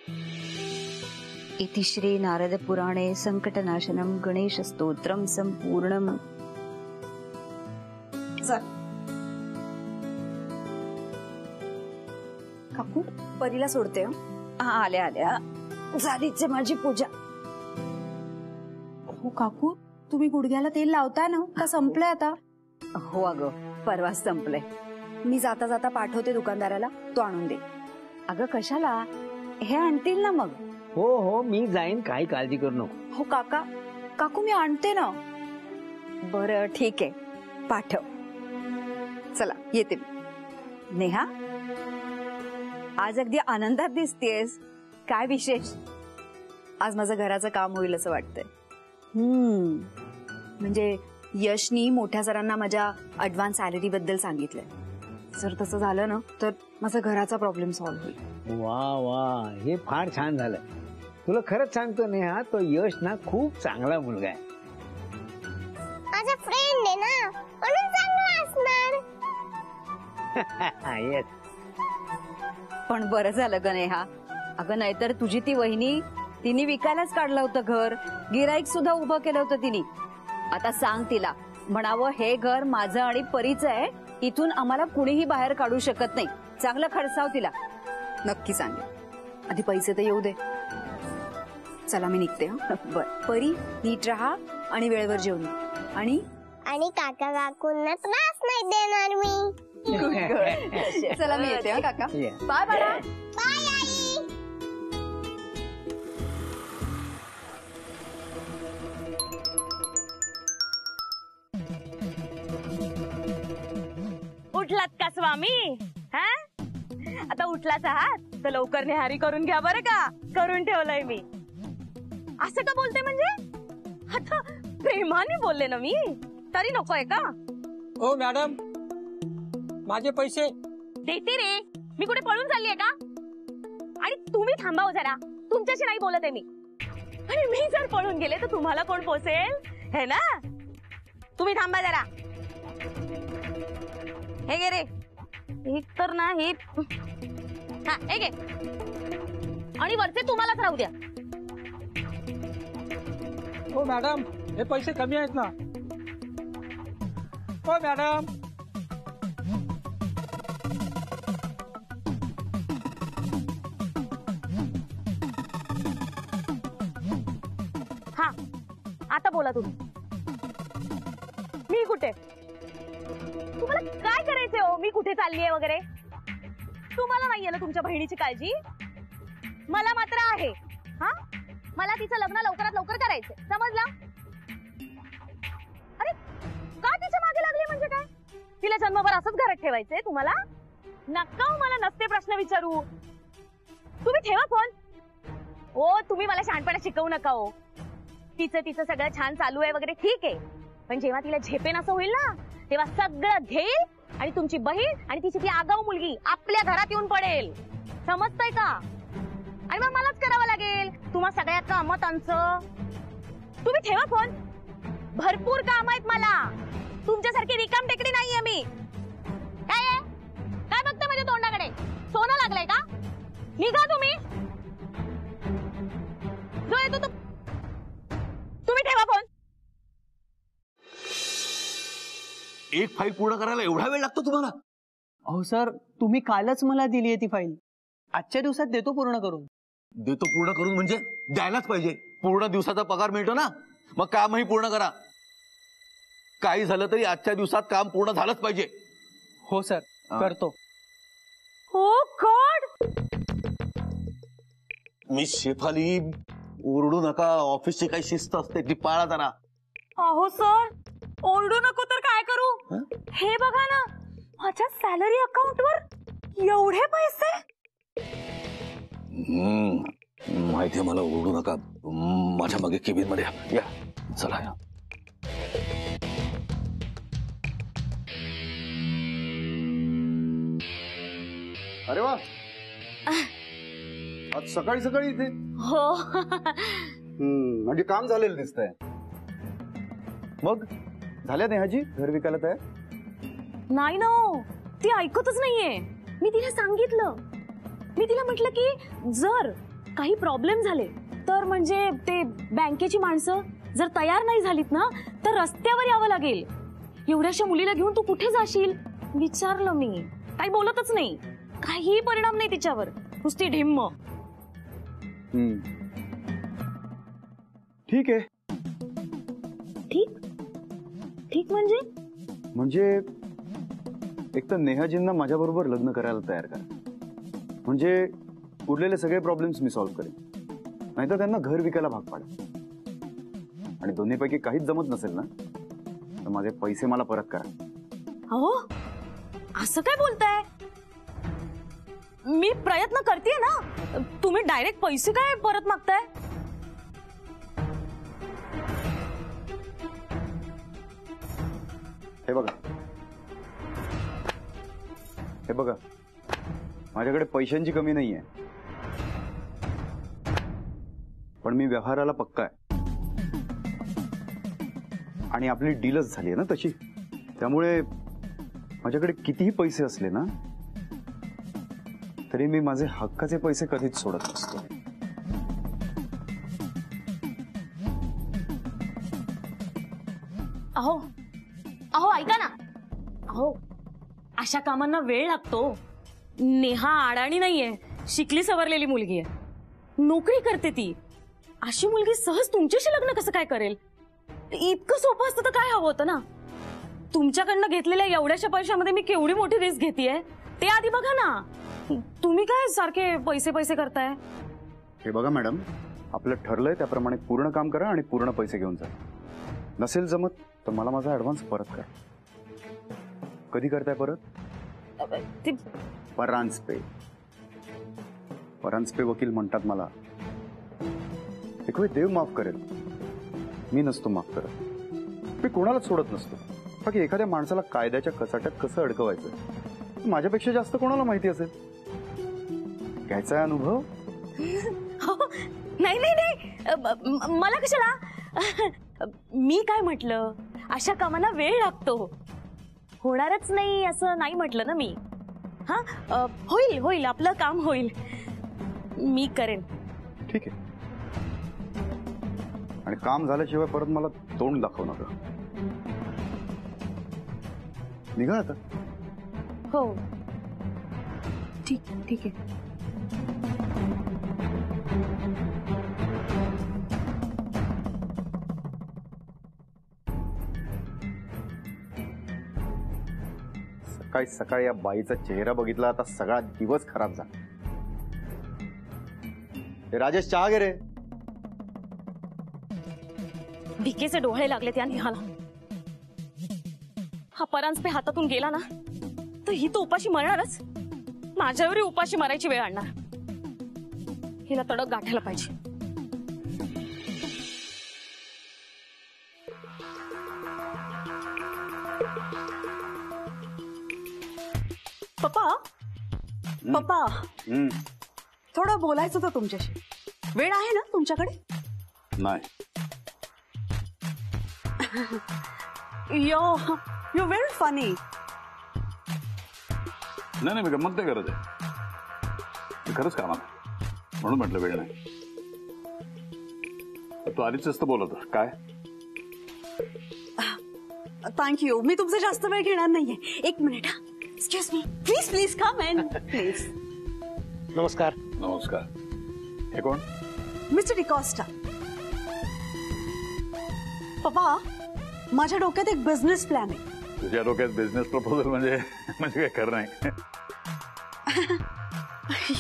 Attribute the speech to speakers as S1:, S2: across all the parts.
S1: इति श्री नारद पुराणे संकटनाशनम गणेश स्तोत्रम संपूर्णम।
S2: काकू परीला सोडते।
S1: आल्या आल्या झालीच माझी पूजा।
S2: हो काकू तुम्ही गुडघ्याला तेल लावताय ना का संपलंय आता?
S1: हो अगं परवाच संपलंय।
S2: मी जाता जाता पाठवते दुकानदाराला, तो आणून दे।
S1: अगं कशाला, हे आणतील ना मग।
S3: हो हो मी जाईन, काही काळजी करू नको।
S2: हो काका काकू मी आणते ना।
S1: बरं ठीक आहे पाठव। चला येते मी। नेहा आज अगदी आनंदात दिसतेस, काय विशेष?
S2: आज माझं घराचं काम होईल असं वाटतंय। म्हणजे यशनी मोठ्या सरांना माझ्या ऍडव्हान्स सॅलरी बद्दल सांगितलंय। जर तसं झालं ना तर माझा घराचा प्रॉब्लेम सॉल्व्ह होईल।
S3: वा वा हे फार छान झालं। तुला खरंच सांगतो नेहा, तो यश ना खूप चांगला मुलगा आहे।
S4: माझा फ्रेंड आहे ना म्हणून चांगला असणार।
S3: येस
S1: पण बरं झालं ग नेहा। अगं नाहीतर तुझी ती वहिनी तिने विकायलाच काढलं होतं घर, गिराईक सुद्धा उभं केलं होतं तिने। आता सांग तिला, म्हणावं हे घर माझं आणि परीचं आहे, इथून आम्हाला कुणीही बाहेर काढू शकत नाही। चांगलं खडसाव तिला।
S2: नक्की सांगेल, आधी पैसे तर येऊ दे। चला मी निघते।
S1: बर
S2: परी नीट राहा आणि वेळेवर जेवण। आणि
S4: काका काकूंना त्रास नाही देणार मी।
S2: चला मी येते काका।
S3: Yeah.
S2: बाय बाळा।
S4: बाय आई।
S5: उठलात का स्वामी? हा आता उठलाच आहात तर लवकर निहारी करून घ्या बरं का, करून ठेवलंय मी। असं का बोलते म्हणजे? आता प्रेमाने बोलले ना मी, तरी नकोय का?
S6: ओ मॅडम माझे पैसे
S5: देते रे, मी कुठे पळून चाललीये का? आणि तुम्ही थांबाव जरा, तुमच्याशी नाही बोलत आहे मी। आणि मी जर पळून गेले तर तुम्हाला कोण पोसेल, है ना? तुम्ही थांबा जरा। हे गे रे, एक तर ना हे, हा हे गे, आणि वरचे तुम्हालाच राहू द्या।
S6: ओ मॅडम हे पैसे कमी आहेत ना? ओ मॅडम
S5: हा आता बोला तुम्ही। मी कुठे? तुम्हाला काय करायचंय हो? मी कुठे चाललीये वगैरे? तुम्हाला नाहीये ना तुमच्या बहिणीची काळजी? मला मात्र आहे। हा मला तिचं लग्न लवकरात लवकर करायचंय, समजलं? अरे का तिच्या मागे लागले म्हणजे काय? तिला जन्मभर असंच घरात ठेवायचंय तुम्हाला? नका हो, मला नसते प्रश्न विचारू। तुम्ही ठेवा फोन। ओ तुम्ही मला शहाणपणा शिकवू नका हो। तिचं सगळं छान चालू आहे वगैरे ठीक आहे, पण जेव्हा तिला झेपेन असं होईल ना तेव्हा सगळं घेईल आणि तुमची बहीण आणि तिची ती आगाऊ मुलगी आपल्या घरात येऊन पडेल, समजतंय का? आणि मग मलाच करावं लागेल तुम्हा सगळ्या कामांचं। तुम्ही ठेवा फोन, भरपूर काम आहेत मला, तुमच्यासारखी रिकाम टेकडी नाहीये मी। काय आहे? काय बघता माझ्या तोंडाकडे? सोनं लागलंय का? निघा तुम्ही, जो येतो तो। तुम्ही ठेवा फोन।
S7: एक फाईल पूर्ण करायला एवढा वेळ लागतो तुम्हाला?
S8: अहो सर तुम्ही कालच मला दिली आहे ती फाईल, आजच्या दिवसात देतो पूर्ण करून।
S7: देतो पूर्ण करून म्हणजे द्यायलाच पाहिजे, पूर्ण दिवसाचा पगार मिळतो ना, मग कामही पूर्ण करा। काही झालं तरी आजच्या दिवसात काम पूर्ण झालंच पाहिजे।
S8: हो सर करतो।
S5: ओ गॉड,
S7: मिस शेफाली ओरडू नका, ऑफिसची काही शिस्त असते ती पाळा जरा।
S5: अहो सर ओरडू नको तर काय करू? हे बघा ना, माझ्या सॅलरी अकाउंटवर एवढे पैसे।
S7: माहितीये मला, ओरडू नका। माझ्या मागे केबिन मध्ये या, चला या।
S9: अरे वा, आज सकाळी सकाळी इथे?
S5: हो
S9: म्हणजे काम झालेलं दिसतंय। मग झाल्या नेहाजी घर विकायला तयार?
S5: नाही ना, ती ऐकतच नाहीये। मी तिला सांगितलं, मी तिला म्हटलं की जर काही प्रॉब्लेम झाले तर म्हणजे ते बँकेची माणसं जर तयार नाही झालीत ना तर रस्त्यावर यावं लागेल. एवढ्याशा मुलीला घेऊन तू कुठे जाशील विचारलं मी. काही बोलतच नाही. काही परिणाम नाही तिच्यावर. नुसती ढिम्म.
S9: ठीक आहे.
S5: ठीक ठीक म्हणजे
S9: एक तर नेहाजींना माझ्याबरोबर लग्न करायला तयार करा. म्हणजे उरलेले सगळे प्रॉब्लेम्स मी सॉल्व्ह करेन. नाहीतर त्यांना घर विकायला भाग पाडा. आणि दोन्हीपैकी काहीच जमत नसेल ना तर माझे पैसे मला परत करा.
S5: अहो असं काय बोलताय. मी प्रयत्न करतेय ना. तुम्ही डायरेक्ट पैसे काय परत मागताय.
S9: हे बघा माझ्याकडे पैशांची कमी नाहीये पण मी व्यवहाराला पक्का आहे आणि आपली डीलच झाली आहे ना तशी. त्यामुळे माझ्याकडे कितीही पैसे असले ना तरी मी माझे हक्काचे पैसे कधीच सोडत नसतो.
S5: अहो अहो ऐका ना. अहो अशा कामांना वेळ लागतो. नेहा अडाणी नाहीये. शिकली सवरलेली मुलगी आहे. नोकरी करते ती. अशी मुलगी सहज तुमच्याशी लग्न कसं काय करेल. इतकं सोपं असतं तर काय हवं होतं ना. तुमच्याकडनं घेतलेल्या एवढ्याशा पैशामध्ये मी केवढी मोठी रिस्क घेतेय ते आधी बघा ना. तुम्ही काय सारखे पैसे पैसे करताय.
S9: हे बघा मॅडम आपलं ठरलंय त्याप्रमाणे पूर्ण काम करा आणि पूर्ण पैसे घेऊन जा. नसेल जमत तर मला माझा ऍडव्हान्स परत करा. कधी करताय परत. परांजपे वकील म्हणतात मला. एक वेळ देव माफ करेल. मी नसतो माफ करत. मी कोणालाच सोडत नसतो. बाकी एखाद्या माणसाला कायद्याच्या कचाट्यात कसं अडकवायचं माझ्यापेक्षा जास्त कोणाला माहिती असेल. घ्यायचा अनुभव.
S5: नाही नाही नाही मला कशाला. मी काय म्हटलं अशा कामांना वेळ लागतो. होणारच नाही असं नाही म्हटलं ना मी. हा होईल होईल आपलं काम होईल. मी करेन.
S9: ठीक आहे. आणि काम झाल्याशिवाय परत मला तोंड दाखव नका. निघा आता.
S5: हो
S2: ठीक ठीक आहे.
S9: सकाळी सकाळी या बाईचा चेहरा बघितला आता सगळा दिवस खराब झाला. राजेश चहा घे रे.
S5: भिकेचे डोळे लागले त्या निहाला. हा परांजपे हातातून गेला ना तर ही तो उपाशी मरणारच. माझ्यावरही उपाशी मारायची वेळ आणणार. हिला तडक गाठायला पाहिजे.
S10: पप्पा पप्पा थोडं बोलायचं होतं तुमच्याशी. वेळ आहे ना तुमच्याकडे.
S9: नाही.
S10: You very funny.
S9: नाही मी गंमत नाही करत आहे. खरंच कामाला म्हणून म्हटलं वेळ नाही. तू आधीच जास्त बोलत काय.
S10: थँक्यू. मी तुमचा जास्त वेळ घेणार नाहीये. एक minute. Excuse me. Please please come in please.
S6: नमस्कार.
S9: नमस्कार. हे कोण.
S10: मिस्टर डिकॉस्टा. पप्पा माझ्या डोक्यात एक बिझनेस प्लॅन आहे.
S9: तुझ्या डोक्यात बिझनेस प्रपोजल म्हणजे काय खरं नाही.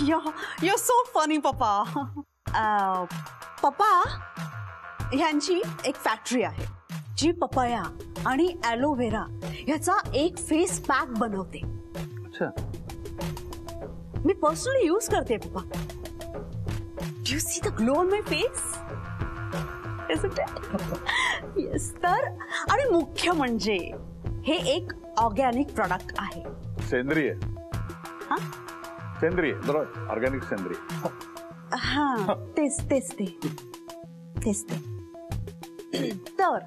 S10: You're so funny, पप्पा. पप्पा ह्यांची एक फॅक्टरी आहे जी पपया आणि ॲलोव्हेरा ह्याचा एक फेस पॅक बनवते.
S9: अच्छा.
S10: मी पर्सनली यूज करते पप्पा. You see the glow on my face. Yes. तर आणि मुख्य म्हणजे हे एक ऑर्गॅनिक प्रोडक्ट आहे.
S9: सेंद्रिय.
S10: हा
S9: सेंद्रिय बरोबर. ऑर्गॅनिक सेंद्रिय.
S10: हा तेच तेच ते तेच ते. तर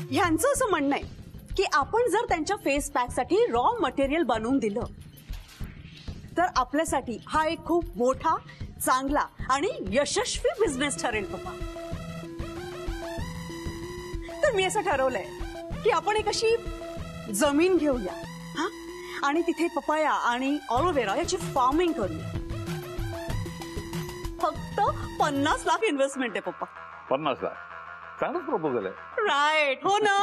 S10: ह्यांचं असं म्हणणं आहे की आपण जर त्यांच्या फेस पॅक साठी रॉ मटेरियल बनवून दिलं तर आपल्यासाठी हा एक खूप मोठा चांगला आणि यशस्वी बिझनेस ठरेल पप्पा. तर मी असं ठरवलंय की आपण एक अशी जमीन घेऊया हा आणि तिथे पपाया आणि ऑलोवेरा याची फार्मिंग करूया. फक्त 50 लाख इन्व्हेस्टमेंट आहे पप्पा.
S11: 50 लाख चांगलाच प्रपोजल आहे.
S10: राईट. हो ना.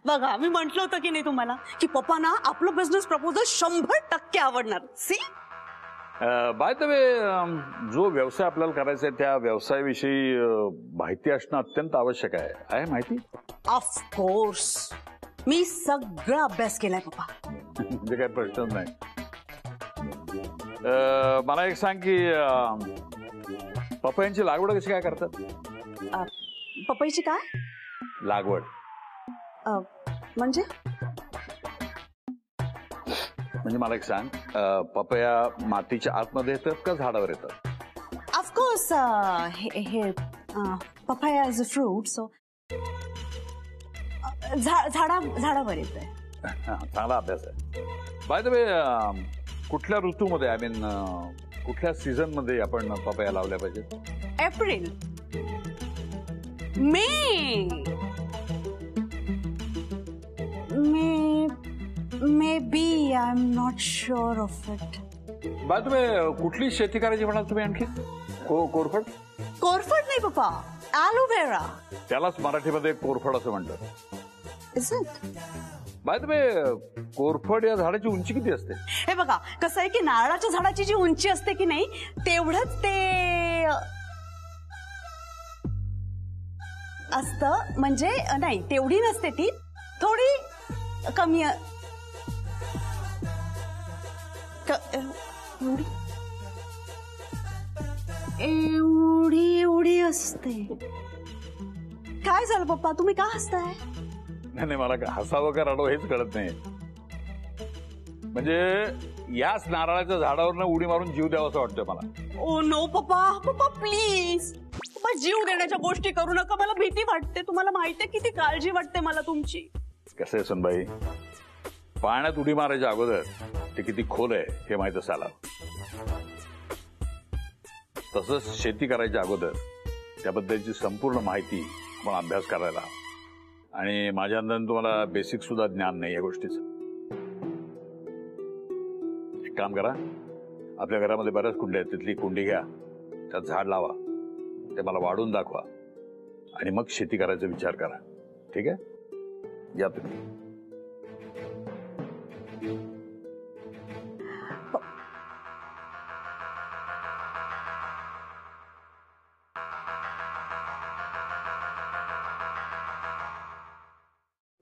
S10: बघा मी म्हंटल होतं की नाही तुम्हाला की पप्पा ना आपलं बिझनेस प्रपोजल 100% आवडणार. सी
S11: बाय द वे, जो व्यवसाय आपल्याला करायचा आहे त्या व्यवसायाविषयी माहिती असणं अत्यंत आवश्यक आहे. आहे माहिती?
S10: ऑफकोर्स मी सगळा अभ्यास केलाय पप्पा.
S11: म्हणजे काही प्रश्नच नाही. मला एक सांग की पपयांची लागवड कशी काय करतात?
S10: पपईची काय
S11: लागवड
S10: म्हणजे?
S11: म्हणजे मला एक सांग, पपया मातीच्या आतमध्ये येतात का झाडावर येतात?
S10: ऑफकोर्स हे papaya is a fruit so झाडावर येत आहे.
S11: चांगला अभ्यास आहे. बाय द वे, कुठल्या ऋतूमध्ये, आय मीन कुठल्या सीझन मध्ये आपण पपया लावल्या पाहिजे?
S10: April, May, may be I am not sure of it.
S11: By the way, कुठली शेती करायची म्हणाल तुम्ही आणखी? कोरफड?
S10: कोरफड नाही पप्पा, ॲलोवेरा.
S11: त्यालाच मराठीमध्ये कोरफड असं म्हणतात.
S10: Is it?
S11: बाय द वे, कोरफड या झाडाची उंची किती असते?
S10: हे बघा कसं आहे की नारळाच्या झाडाची जी उंची असते की नाही तेवढंच ते असतं. म्हणजे नाही तेवढी नसते ती, थोडी कमी एवढी असते. काय झालं पप्पा, तुम्ही का हसताय?
S11: नाही, मला हसावं का रडावं हेच कळत नाही. म्हणजे याच नारळाच्या झाडावरनं उडी मारून जीव द्यावा असं वाटतंय मला.
S10: ओ नो पप्पा प्लीज. पप्पा जीव देण्याच्या गोष्टी करू नका, मला भीती वाटते. तुम्हाला माहितीये किती काळजी वाटते मला तुमची.
S11: कसं आहे सुनबाई, पाण्यात उडी मारायच्या अगोदर ते किती खोल आहे हे माहित असायला. तसंच शेती करायच्या अगोदर त्याबद्दलची संपूर्ण माहिती आपण अभ्यास करायला. आणि माझ्या अंदाजाने तुम्हाला बेसिक सुद्धा ज्ञान नाही या गोष्टीचं. एक काम करा, आपल्या घरामध्ये बऱ्याच कुंड्या आहेत, तिथली कुंडी घ्या, त्यात झाड लावा, ते मला वाढून दाखवा आणि मग शेती करायचा विचार करा. ठीक आहे? या तुम्ही.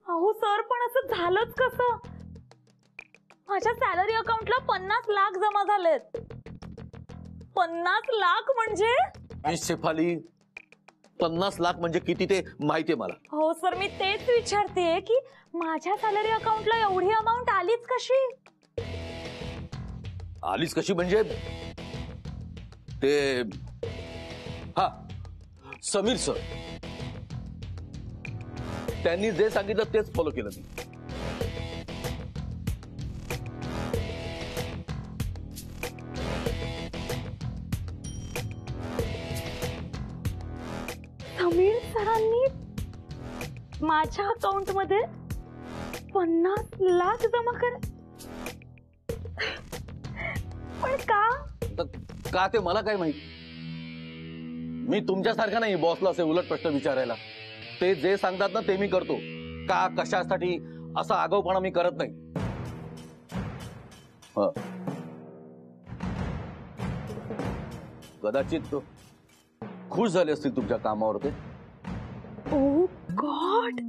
S5: अहो सर, पण असं झालंच कसं? माझ्या सॅलरी अकाउंटला 50 लाख जमा झालेत. 50 लाख म्हणजे?
S7: शेफाली, 50 लाख म्हणजे किती ते माहितीये मला.
S5: हो सर, मी तेच विचारतेय की माझ्या सॅलरी अकाउंटला एवढी अमाऊंट आलीच कशी?
S7: आलीच कशी म्हणजे ते, हा, समीर सर त्यांनी जे सांगितलं तेच फॉलो केलं मी.
S5: समीर सरांनी माझ्या अकाउंट मध्ये 50 लाख जमा कर. पण
S7: का ते मला काय माहित. मी तुमच्यासारखा नाही बॉसला असे उलट प्रश्न विचारायला. ते जे सांगतात ना ते मी करतो. का कशासाठी असा आगाऊपणा मी करत नाही. कदाचित खुश झाले असतील तुमच्या कामावर ते.
S5: ओ गॉड,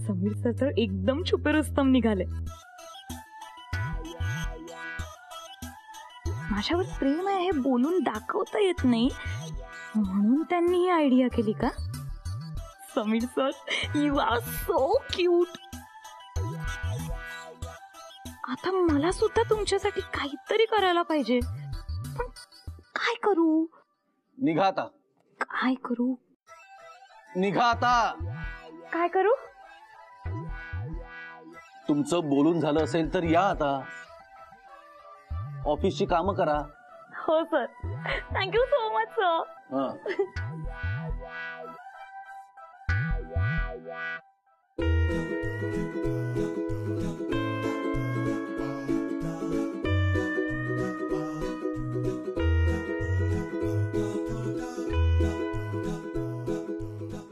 S5: समीर सर तर एकदम छुपे रुस्तम निघाले. माझ्यावर प्रेम आहे हे बोलून दाखवता येत नाही म्हणून त्यांनी ही आयडिया केली का? Sameer sir, you are so cute. आता मला सुद्धा तुमच्यासाठी काहीतरी करायला पाहिजे. पण काय करू?
S7: निघा आता.
S5: काय करू?
S7: निघा आता.
S5: काय करू?
S7: तुमचं बोलून झालं असेल तर या आता. ऑफिसची कामं करा.
S5: हो sir, thank you so much sir.
S7: हा.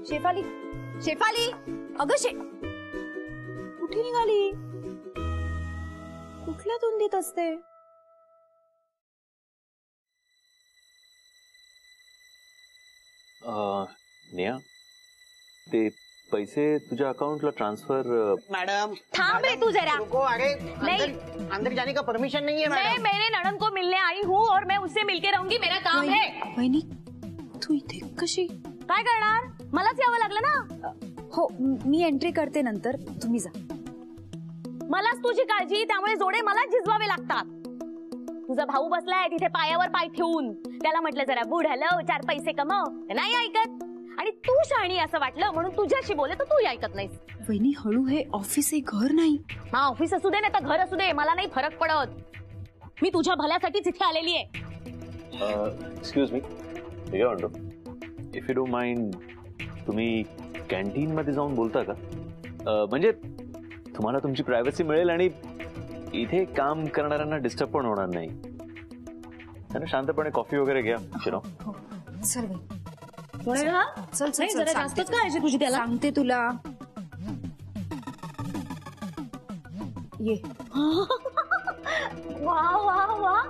S2: शेफाली, शेफाली, अगं कुठे निघाली? कुठल्या धुंदीत असते?
S12: नेहा, ते पैसे तुझ्या अकाउंटला ट्रांसफर.
S13: मैडम
S5: थांब रे तू जरा.
S13: रुको, अरे
S5: नहीं.
S13: अंदर जाने का परमिशन नहीं है
S5: मैं
S13: मैडम.
S5: मेरे ननद को मिलने आई हूँ और मैं उससे मिलके रहूंगी. मेरा काम है.
S2: वहिनी, तू इथे कशी?
S5: काय करणार? मलाच यावं लागलं ना.
S2: हो, मी एंट्री करते नंतर, तुम्ही जा.
S5: मलाच तुझी काळजी, त्यामुळे जोडे मलाच झिजवावे लागतात. तुझा भाऊ बसलाय तिथे पायावर पाय ठेवून. त्याला म्हटलं जरा बुड हलव, 4 पैसे कमव, नाही ऐकत. आणि तू शहाणी असं वाटलं म्हणून तुझ्याशी बोले तर तू ऐकत नाहीस.
S2: वहिनी, हळू, हे ऑफिस आहे, घर नाही.
S5: हा, ऑफिस असू दे ना तर घर असू दे, मला नाही फरक पडत. मी तुझ्या भल्यासाठीच इथे आलेली आहे.
S12: एक्सक्यूज मी, मी काय म्हणतो, इफ यू डोंट माइंड, तुम्ही कॅन्टीन मध्ये जाऊन बोलता का? म्हणजे तुम्हाला तुमची प्रायव्हसी मिळेल आणि इथे काम करणाऱ्यांना डिस्टर्ब पण होणार नाही. त्यांना शांतपणे कॉफी वगैरे घ्या. शिरो,
S2: चल बाई.
S5: चल चल, जरा जास्तच काळजी तुझी त्याला.
S2: सांगते तुला. ये.
S5: वा वा वा,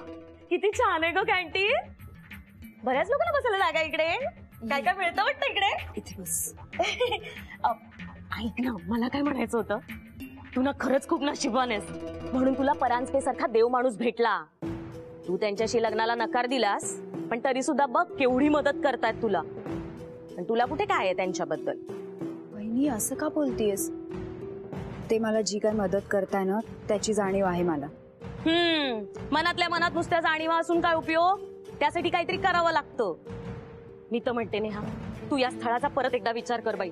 S5: किती छान आहे ग कॅन्टीन. बऱ्याच लोकांना बसायला जागा इकडे. काय काय मिळतं वाटतं इकडे.
S2: इथे बस.
S5: ऐक ना, मला काय म्हणायचं होतं, तू ना खरंच खूप नशिबवान आहेस. म्हणून तुला परांजपे सारखा देव माणूस भेटला. तू त्यांच्याशी लग्नाला नकार दिलास, पण तरी सुद्धा बघ केवढी मदत करतायत तुला. पण तुला कुठे काय आहे त्यांच्याबद्दल?
S2: वहिनी, असं का बोलतीयस? ते मला जी काय मदत करताय ना, त्याची जाणीव आहे मला.
S5: मनातल्या मनात नुसत्या जाणीवा असून काय उपयोग? त्यासाठी काहीतरी करावं लागतं. मी तर म्हणते नेहा, तू या स्थळाचा परत एकदा विचार कर बाई.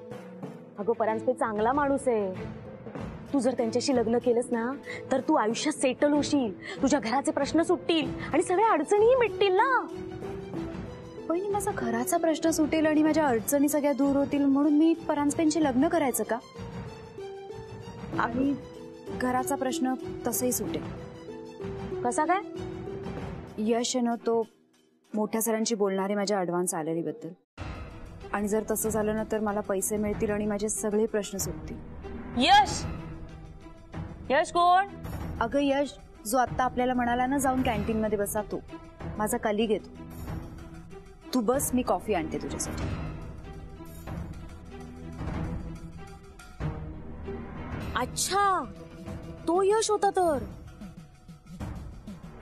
S5: अगं, परांजपे चांगला माणूस आहे. तू जर त्यांच्याशी लग्न केलंस ना तर तू आयुष्यात सेटल होशील. तुझ्या घराचे प्रश्न सुटतील आणि सगळ्या अडचणीही मिटतील ना.
S2: वहिनी, माझा घराचा प्रश्न सुटेल आणि माझ्या अडचणी सगळ्या दूर होतील म्हणून मी परांजपेंशी लग्न करायचं का? आणि घराचा प्रश्न तसंही सुटेल.
S5: कसा काय?
S2: यश आहे ना, तो मोठ्या सरांची बोलणारे माझ्या ऍडव्हान्स सॅलरी बद्दल. आणि जर तसं झालं ना तर मला पैसे मिळतील आणि माझे सगळे प्रश्न सुटतील.
S5: यश? यश कोण?
S2: अगं, यश जो आता आपल्याला म्हणाला ना जाऊन कॅन्टीन मध्ये बसा, तो माझा कलिग आहे. तू बस, मी कॉफी आणते तुझ्यासाठी.
S5: अच्छा, तो यश होता तर.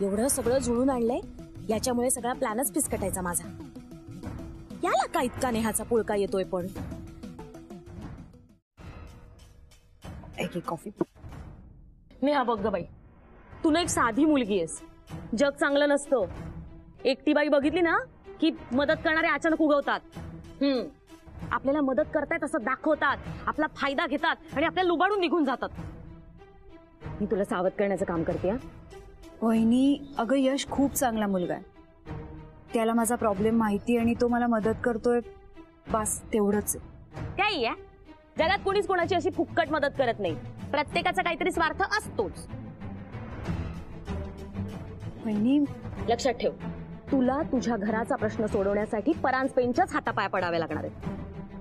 S5: एवढं सगळं जुळून आणलंय, याच्यामुळे सगळा प्लॅनच फिसकटायचा माझा. याला का इतका नेहाचा पुळका येतोय? पण
S2: एक कॉफी.
S5: नेहा, बघ ग बाई, तू ना एक साधी मुलगी आहेस. जग चांगलं नसतं. एकटी बाई बघितली ना की मदत करणारे अचानक उगवतात. आपल्याला मदत करतायत असं दाखवतात, आपला फायदा घेतात आणि आपल्याला लुबाडून निघून जातात. मी तुला सावध करण्याचं काम करते.
S2: वहिनी, अगं, यश खूप चांगला मुलगा आहे. त्याला माझा प्रॉब्लेम माहिती आणि तो मला मदत करतोय, बस तेवढंच.
S5: काही आहे, जगात कोणीच कोणाची अशी फुक्कट मदत करत नाही. प्रत्येकाचा काहीतरी स्वार्थ असतोच.
S2: वहिनी,
S5: लक्षात ठेव, तुला तुझ्या घराचा प्रश्न सोडवण्यासाठी परांजपेंच्याच हातापाय पडावे लागणार आहेत.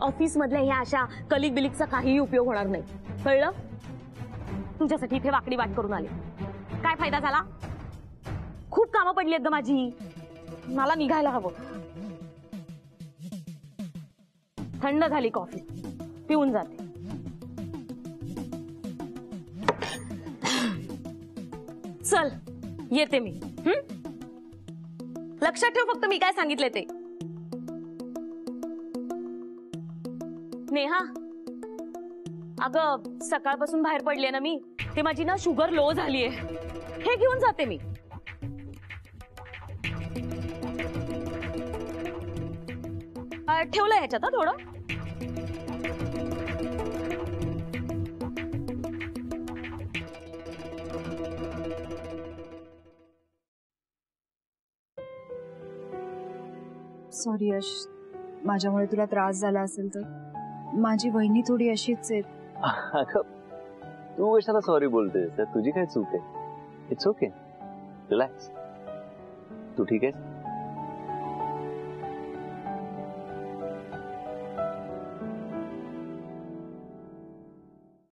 S5: ऑफिस मधल्या ह्या अशा कलिग बिलिगचा काहीही उपयोग होणार नाही. कळलं? तुझ्यासाठी इथे वाकडी वाट करून आले. काय फायदा झाला? खूप कामं पडली आहेत ग माझी. मला निघायला हवं. थंड झाली कॉफी, पिऊन जाते. चल, येते मी. लक्षात ठेव फक्त मी काय सांगितले ते. नेहा, अगं, सकाळपासून बाहेर पडले ना मी, ते माझी ना शुगर लो झालीये. हे घेऊन जाते मी. ठेवलं ह्याच्यात थोडं.
S2: सॉरी यश, माझ्यामुळे तुला त्रास झाला असेल तर. माझी वहिनी थोडी अशीच आहे.
S12: अगं, तू कशाला सॉरी बोलतेस? तुझी काय चूक आहे? It's okay, relax. तू ठीक आहे?